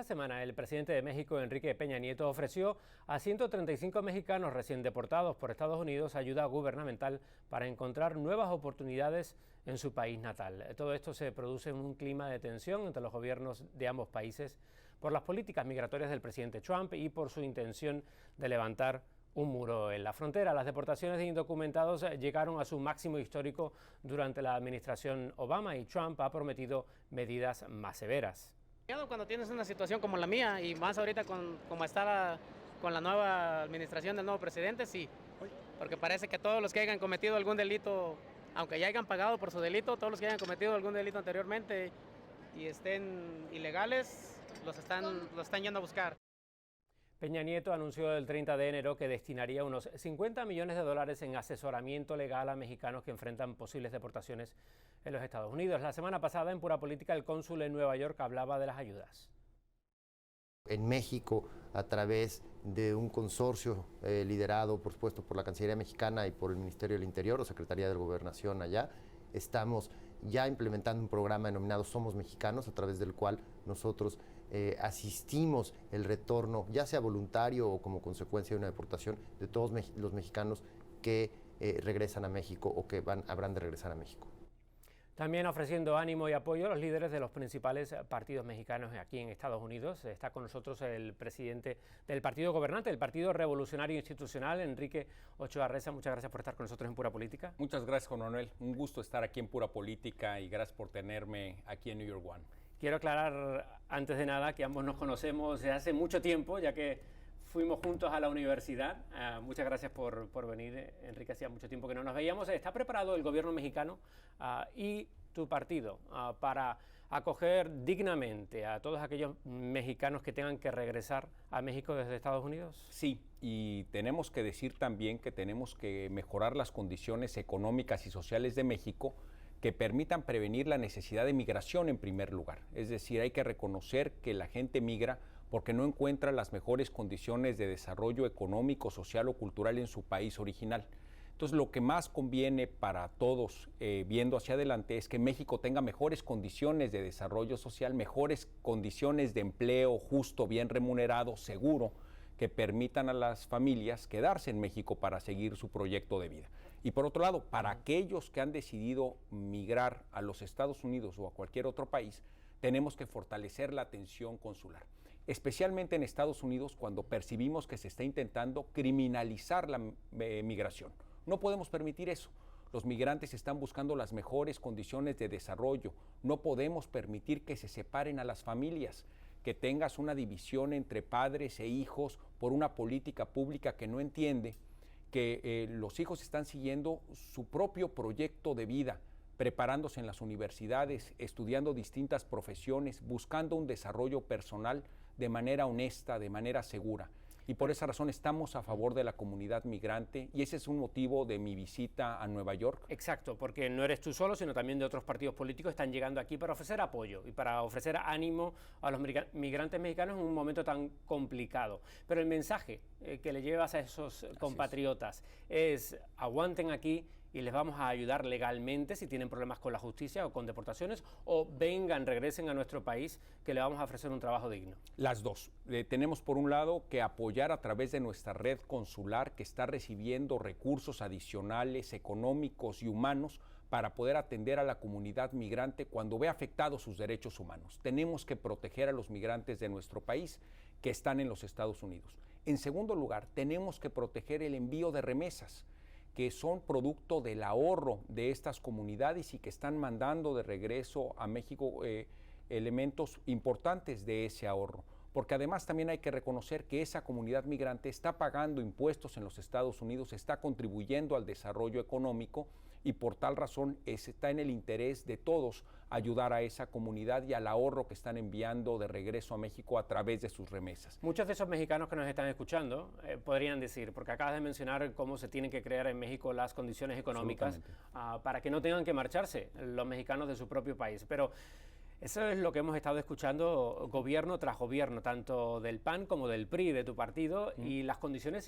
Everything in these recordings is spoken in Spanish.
esta semana el presidente de México, Enrique Peña Nieto, ofreció a 135 mexicanos recién deportados por Estados Unidos ayuda gubernamental para encontrar nuevas oportunidades en su país natal. Todo esto se produce en un clima de tensión entre los gobiernos de ambos países por las políticas migratorias del presidente Trump y por su intención de levantar un muro en la frontera. Las deportaciones de indocumentados llegaron a su máximo histórico durante la administración Obama y Trump ha prometido medidas más severas. Cuando tienes una situación como la mía y más ahorita como está con la nueva administración del nuevo presidente, sí, porque parece que todos los que hayan cometido algún delito, aunque ya hayan pagado por su delito, todos los que hayan cometido algún delito anteriormente y estén ilegales, los están yendo a buscar. Peña Nieto anunció el 30 de enero que destinaría unos $50 millones en asesoramiento legal a mexicanos que enfrentan posibles deportaciones en los Estados Unidos. La semana pasada, en Pura Política, el cónsul en Nueva York hablaba de las ayudas. En México, a través de un consorcio liderado, por supuesto, por la Cancillería mexicana y por el Ministerio del Interior o Secretaría de Gobernación allá, estamos ya implementando un programa denominado Somos Mexicanos, a través del cual nosotros asistimos el retorno, ya sea voluntario o como consecuencia de una deportación, de todos los mexicanos que regresan a México o que habrán de regresar a México. También ofreciendo ánimo y apoyo a los líderes de los principales partidos mexicanos aquí en Estados Unidos. Está con nosotros el presidente del partido gobernante, el Partido Revolucionario Institucional, Enrique Ochoa Reza. Muchas gracias por estar con nosotros en Pura Política. Muchas gracias, Juan Manuel. Un gusto estar aquí en Pura Política y gracias por tenerme aquí en New York One. Quiero aclarar antes de nada que ambos nos conocemos desde hace mucho tiempo, ya que fuimos juntos a la universidad. Muchas gracias por venir, Enrique. Hacía mucho tiempo que no nos veíamos. ¿Está preparado el gobierno mexicano y tu partido para acoger dignamente a todos aquellos mexicanos que tengan que regresar a México desde Estados Unidos? Sí, y tenemos que decir también que tenemos que mejorar las condiciones económicas y sociales de México que permitan prevenir la necesidad de migración en primer lugar. Es decir, hay que reconocer que la gente migra porque no encuentra las mejores condiciones de desarrollo económico, social o cultural en su país original. Entonces, lo que más conviene para todos, viendo hacia adelante, es que México tenga mejores condiciones de desarrollo social, mejores condiciones de empleo justo, bien remunerado, seguro, que permitan a las familias quedarse en México para seguir su proyecto de vida. Y por otro lado, para aquellos que han decidido migrar a los Estados Unidos o a cualquier otro país, tenemos que fortalecer la atención consular, especialmente en Estados Unidos cuando percibimos que se está intentando criminalizar la migración. No podemos permitir eso. Los migrantes están buscando las mejores condiciones de desarrollo. No podemos permitir que se separen a las familias, que tengas una división entre padres e hijos por una política pública que no entiende que los hijos están siguiendo su propio proyecto de vida, preparándose en las universidades, estudiando distintas profesiones, buscando un desarrollo personal de manera honesta, de manera segura. Y por esa razón estamos a favor de la comunidad migrante y ese es un motivo de mi visita a Nueva York. Exacto, porque no eres tú solo, sino también de otros partidos políticos están llegando aquí para ofrecer apoyo y para ofrecer ánimo a los migrantes mexicanos en un momento tan complicado. Pero el mensaje que le llevas a esos compatriotas es aguanten aquí y les vamos a ayudar legalmente si tienen problemas con la justicia o con deportaciones, o vengan, regresen a nuestro país, que le vamos a ofrecer un trabajo digno. Las dos. Tenemos por un lado que apoyar a través de nuestra red consular que está recibiendo recursos adicionales, económicos y humanos para poder atender a la comunidad migrante cuando ve afectados sus derechos humanos. Tenemos que proteger a los migrantes de nuestro país que están en los Estados Unidos. En segundo lugar, tenemos que proteger el envío de remesas, que son producto del ahorro de estas comunidades y que están mandando de regreso a México elementos importantes de ese ahorro. Porque además también hay que reconocer que esa comunidad migrante está pagando impuestos en los Estados Unidos, está contribuyendo al desarrollo económico y por tal razón está en el interés de todos ayudar a esa comunidad y al ahorro que están enviando de regreso a México a través de sus remesas. Muchos de esos mexicanos que nos están escuchando podrían decir, porque acabas de mencionar cómo se tienen que crear en México las condiciones económicas para que no tengan que marcharse los mexicanos de su propio país, pero Eso es lo que hemos estado escuchando gobierno tras gobierno, tanto del PAN como del PRI, de tu partido, y las condiciones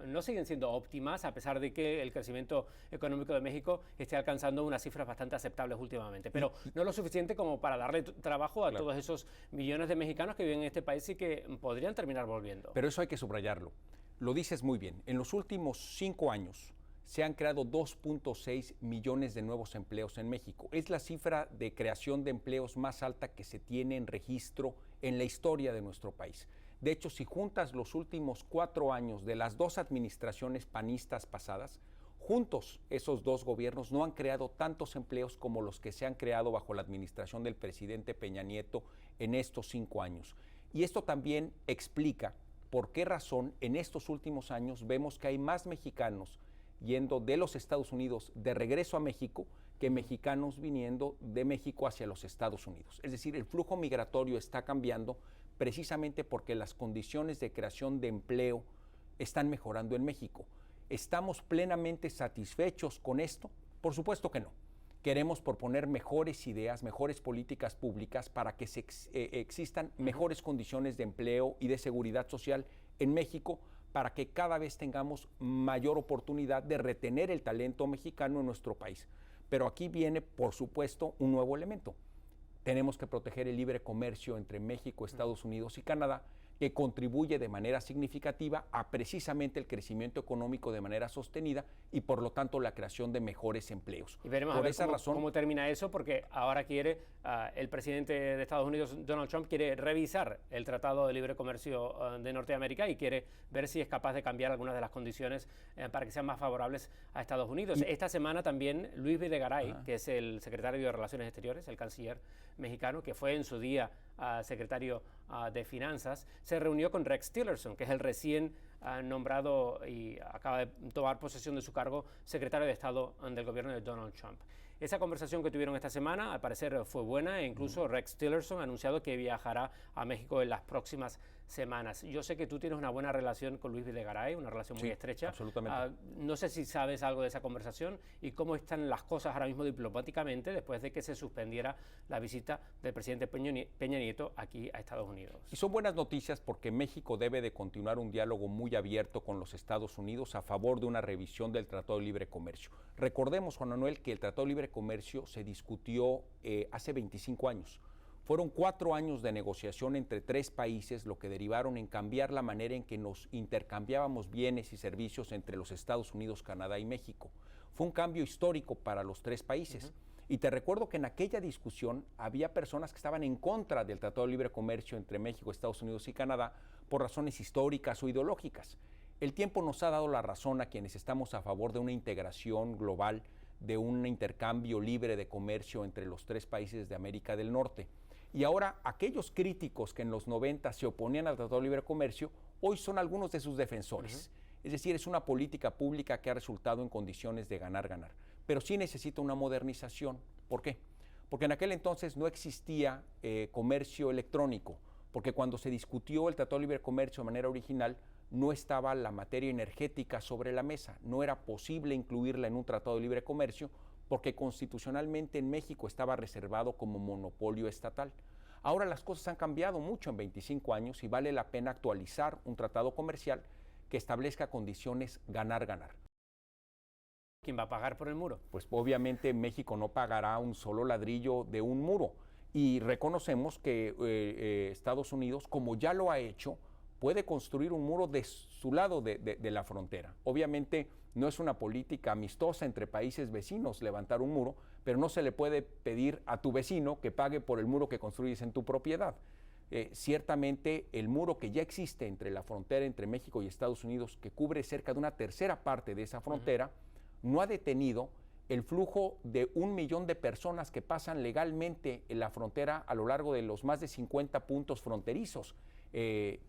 no siguen siendo óptimas, a pesar de que el crecimiento económico de México esté alcanzando unas cifras bastante aceptables últimamente, pero no lo suficiente como para darle trabajo a todos esos millones de mexicanos que viven en este país y que podrían terminar volviendo. Pero eso hay que subrayarlo. Lo dices muy bien. En los últimos 5 años, se han creado 2.6 millones de nuevos empleos en México. Es la cifra de creación de empleos más alta que se tiene en registro en la historia de nuestro país. De hecho, si juntas los últimos 4 años de las 2 administraciones panistas pasadas, juntos esos 2 gobiernos no han creado tantos empleos como los que se han creado bajo la administración del presidente Peña Nieto en estos 5 años. Y esto también explica por qué razón en estos últimos años vemos que hay más mexicanos yendo de los Estados Unidos de regreso a México que mexicanos viniendo de México hacia los Estados Unidos. Es decir, el flujo migratorio está cambiando precisamente porque las condiciones de creación de empleo están mejorando en México. ¿Estamos plenamente satisfechos con esto? Por supuesto que no. Queremos proponer mejores ideas, mejores políticas públicas para que existan mejores condiciones de empleo y de seguridad social en México, para que cada vez tengamos mayor oportunidad de retener el talento mexicano en nuestro país. Pero aquí viene, por supuesto, un nuevo elemento. Tenemos que proteger el libre comercio entre México, Estados Unidos y Canadá, que contribuye de manera significativa a precisamente el crecimiento económico de manera sostenida y por lo tanto la creación de mejores empleos. Y veremos por a ver esa razón, cómo termina eso, porque ahora el presidente de Estados Unidos, Donald Trump, quiere revisar el Tratado de Libre Comercio de Norteamérica y quiere ver si es capaz de cambiar algunas de las condiciones para que sean más favorables a Estados Unidos. Esta semana también Luis Videgaray, que es el secretario de Relaciones Exteriores, el canciller mexicano, que fue en su día secretario de Finanzas, se reunió con Rex Tillerson, que es el recién nombrado y acaba de tomar posesión de su cargo secretario de Estado del gobierno de Donald Trump. Esa conversación que tuvieron esta semana, al parecer, fue buena, e incluso Rex Tillerson ha anunciado que viajará a México en las próximas semanas. Yo sé que tú tienes una buena relación con Luis Videgaray, una relación muy estrecha. Absolutamente. No sé si sabes algo de esa conversación y cómo están las cosas ahora mismo diplomáticamente después de que se suspendiera la visita del presidente Peña Nieto aquí a Estados Unidos. Y son buenas noticias porque México debe de continuar un diálogo muy abierto con los Estados Unidos a favor de una revisión del Tratado de Libre Comercio. Recordemos, Juan Manuel, que el Tratado de Libre Comercio se discutió hace 25 años. Fueron 4 años de negociación entre 3 países, lo que derivaron en cambiar la manera en que nos intercambiábamos bienes y servicios entre los Estados Unidos, Canadá y México. Fue un cambio histórico para los 3 países. Y te recuerdo que en aquella discusión había personas que estaban en contra del Tratado de Libre Comercio entre México, Estados Unidos y Canadá por razones históricas o ideológicas. El tiempo nos ha dado la razón a quienes estamos a favor de una integración global, de un intercambio libre de comercio entre los 3 países de América del Norte. Y ahora aquellos críticos que en los 90 se oponían al Tratado de Libre Comercio, hoy son algunos de sus defensores. Es decir, es una política pública que ha resultado en condiciones de ganar-ganar. Pero sí necesita una modernización. ¿Por qué? Porque en aquel entonces no existía comercio electrónico, porque cuando se discutió el Tratado de Libre Comercio de manera original, no estaba la materia energética sobre la mesa. No era posible incluirla en un Tratado de Libre Comercio, porque constitucionalmente en México estaba reservado como monopolio estatal. Ahora las cosas han cambiado mucho en 25 años y vale la pena actualizar un tratado comercial que establezca condiciones ganar-ganar. ¿Quién va a pagar por el muro? Pues obviamente México no pagará un solo ladrillo de un muro y reconocemos que Estados Unidos, como ya lo ha hecho, puede construir un muro de su lado de la frontera. Obviamente no es una política amistosa entre países vecinos levantar un muro, pero no se le puede pedir a tu vecino que pague por el muro que construyes en tu propiedad. Ciertamente el muro que ya existe entre la frontera entre México y Estados Unidos, que cubre cerca de una tercera parte de esa frontera, no ha detenido el flujo de 1 millón de personas que pasan legalmente en la frontera a lo largo de los más de 50 puntos fronterizos,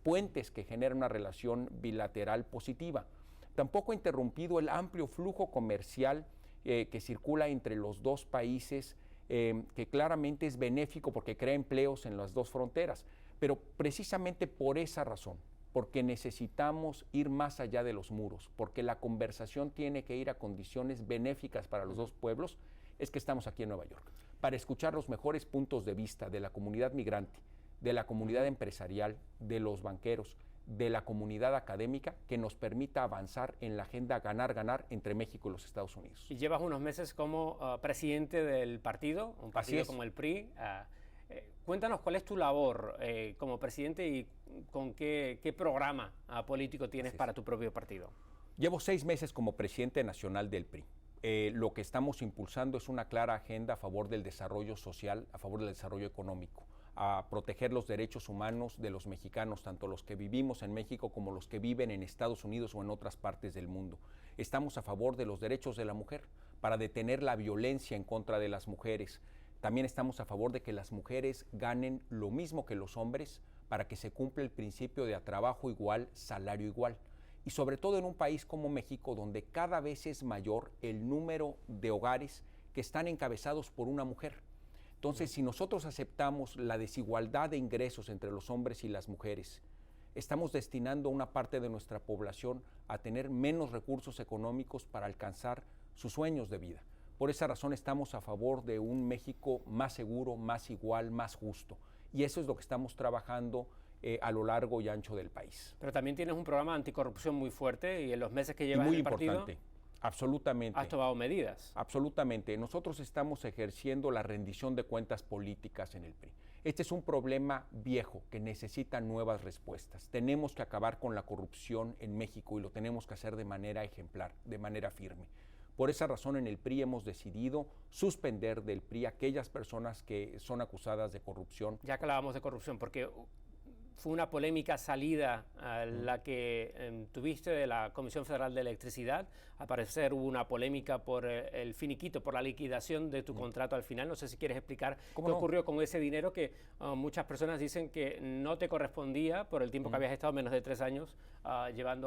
puentes que generan una relación bilateral positiva. Tampoco ha interrumpido el amplio flujo comercial que circula entre los 2 países, que claramente es benéfico porque crea empleos en las 2 fronteras. Pero precisamente por esa razón, porque necesitamos ir más allá de los muros, porque la conversación tiene que ir a condiciones benéficas para los 2 pueblos, es que estamos aquí en Nueva York. para escuchar los mejores puntos de vista de la comunidad migrante, de la comunidad empresarial, de los banqueros, de la comunidad académica, que nos permita avanzar en la agenda ganar-ganar entre México y los Estados Unidos. Y llevas unos meses como presidente del partido, un partido como el PRI. Cuéntanos cuál es tu labor como presidente y con qué programa político tienes para tu propio partido. Llevo 6 meses como presidente nacional del PRI. Lo que estamos impulsando es una clara agenda a favor del desarrollo social, a favor del desarrollo económico, a proteger los derechos humanos de los mexicanos, tanto los que vivimos en México como los que viven en Estados Unidos o en otras partes del mundo. Estamos a favor de los derechos de la mujer, para detener la violencia en contra de las mujeres. También estamos a favor de que las mujeres ganen lo mismo que los hombres, para que se cumpla el principio de a trabajo igual, salario igual. Y sobre todo en un país como México, donde cada vez es mayor el número de hogares que están encabezados por una mujer. Entonces, si nosotros aceptamos la desigualdad de ingresos entre los hombres y las mujeres, estamos destinando a una parte de nuestra población a tener menos recursos económicos para alcanzar sus sueños de vida. Por esa razón estamos a favor de un México más seguro, más igual, más justo. Y eso es lo que estamos trabajando a lo largo y ancho del país. Pero también tienes un programa anticorrupción muy fuerte y en los meses que llevas en el partido... Muy importante. Absolutamente. ¿Has tomado medidas? Absolutamente. Nosotros estamos ejerciendo la rendición de cuentas políticas en el PRI. Este es un problema viejo que necesita nuevas respuestas. Tenemos que acabar con la corrupción en México y lo tenemos que hacer de manera ejemplar, de manera firme. Por esa razón en el PRI hemos decidido suspender del PRI a aquellas personas que son acusadas de corrupción. Ya que hablábamos de corrupción, porque fue una polémica salida a la que tuviste de la Comisión Federal de Electricidad. Al parecer hubo una polémica por el finiquito, por la liquidación de tu contrato al final. No sé si quieres explicar qué ocurrió con ese dinero que muchas personas dicen que no te correspondía por el tiempo que habías estado, menos de 3 años,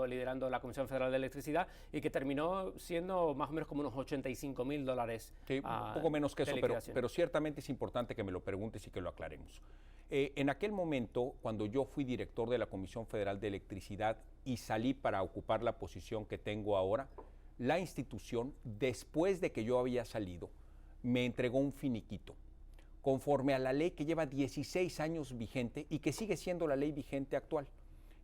liderando la Comisión Federal de Electricidad, y que terminó siendo más o menos como unos $85,000. Sí, un poco menos que eso, pero ciertamente es importante que me lo preguntes y que lo aclaremos. En aquel momento, cuando yo fui director de la Comisión Federal de Electricidad y salí para ocupar la posición que tengo ahora, la institución, después de que yo había salido, me entregó un finiquito, conforme a la ley que lleva 16 años vigente y que sigue siendo la ley vigente actual.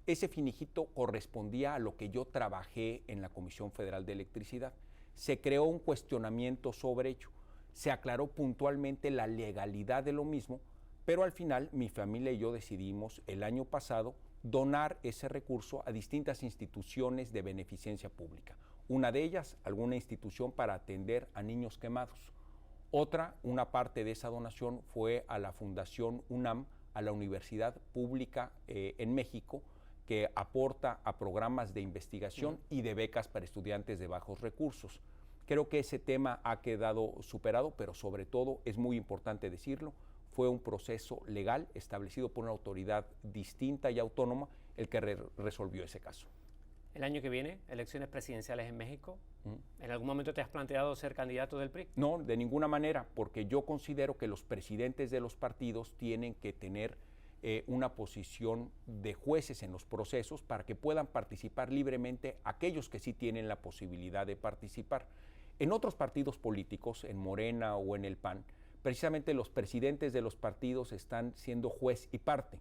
Ese finiquito correspondía a lo que yo trabajé en la Comisión Federal de Electricidad. Se creó un cuestionamiento sobre ello. Se aclaró puntualmente la legalidad de lo mismo, pero al final mi familia y yo decidimos el año pasado donar ese recurso a distintas instituciones de beneficencia pública. Una de ellas, alguna institución para atender a niños quemados. Otra, una parte de esa donación fue a la Fundación UNAM, a la Universidad Pública en México, que aporta a programas de investigación y de becas para estudiantes de bajos recursos. Creo que ese tema ha quedado superado, pero sobre todo, es muy importante decirlo, fue un proceso legal establecido por una autoridad distinta y autónoma el que resolvió ese caso. El año que viene, elecciones presidenciales en México. ¿En algún momento te has planteado ser candidato del PRI? No, de ninguna manera, porque yo considero que los presidentes de los partidos tienen que tener una posición de jueces en los procesos para que puedan participar libremente aquellos que sí tienen la posibilidad de participar. En otros partidos políticos, en Morena o en el PAN, precisamente los presidentes de los partidos están siendo juez y parte,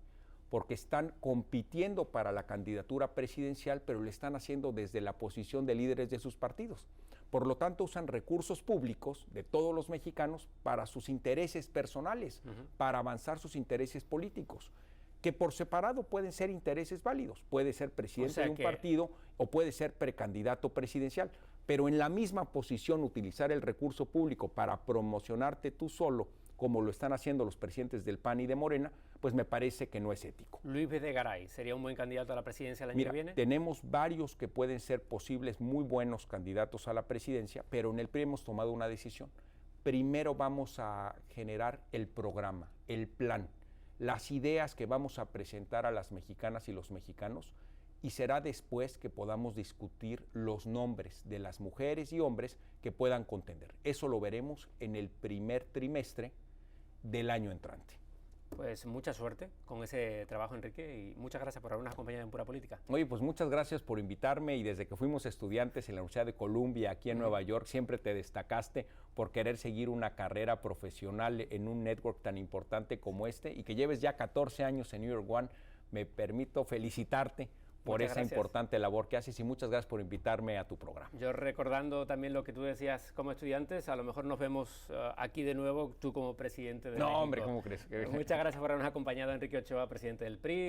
porque están compitiendo para la candidatura presidencial, pero lo están haciendo desde la posición de líderes de sus partidos. Por lo tanto, usan recursos públicos de todos los mexicanos para sus intereses personales, para avanzar sus intereses políticos, que por separado pueden ser intereses válidos. Puede ser presidente de un partido o puede ser precandidato presidencial, pero en la misma posición utilizar el recurso público para promocionarte tú solo, como lo están haciendo los presidentes del PAN y de Morena, pues me parece que no es ético. Luis Videgaray, ¿sería un buen candidato a la presidencia el año que viene? Tenemos varios que pueden ser posibles muy buenos candidatos a la presidencia, pero en el PRI hemos tomado una decisión. Primero vamos a generar el programa, el plan, las ideas que vamos a presentar a las mexicanas y los mexicanos, y será después que podamos discutir los nombres de las mujeres y hombres que puedan contender. Eso lo veremos en el primer trimestre del año entrante. Pues mucha suerte con ese trabajo, Enrique, y muchas gracias por habernos acompañado en Pura Política. Oye, pues muchas gracias por invitarme y desde que fuimos estudiantes en la Universidad de Columbia, aquí en Nueva York, siempre te destacaste por querer seguir una carrera profesional en un network tan importante como este y que lleves ya 14 años en New York One. Me permito felicitarte por esa importante labor que haces y muchas gracias por invitarme a tu programa. Yo recordando también lo que tú decías como estudiantes, a lo mejor nos vemos aquí de nuevo, tú como presidente de México. No, hombre, ¿cómo crees? Muchas gracias por habernos acompañado, Enrique Ochoa, presidente del PRI.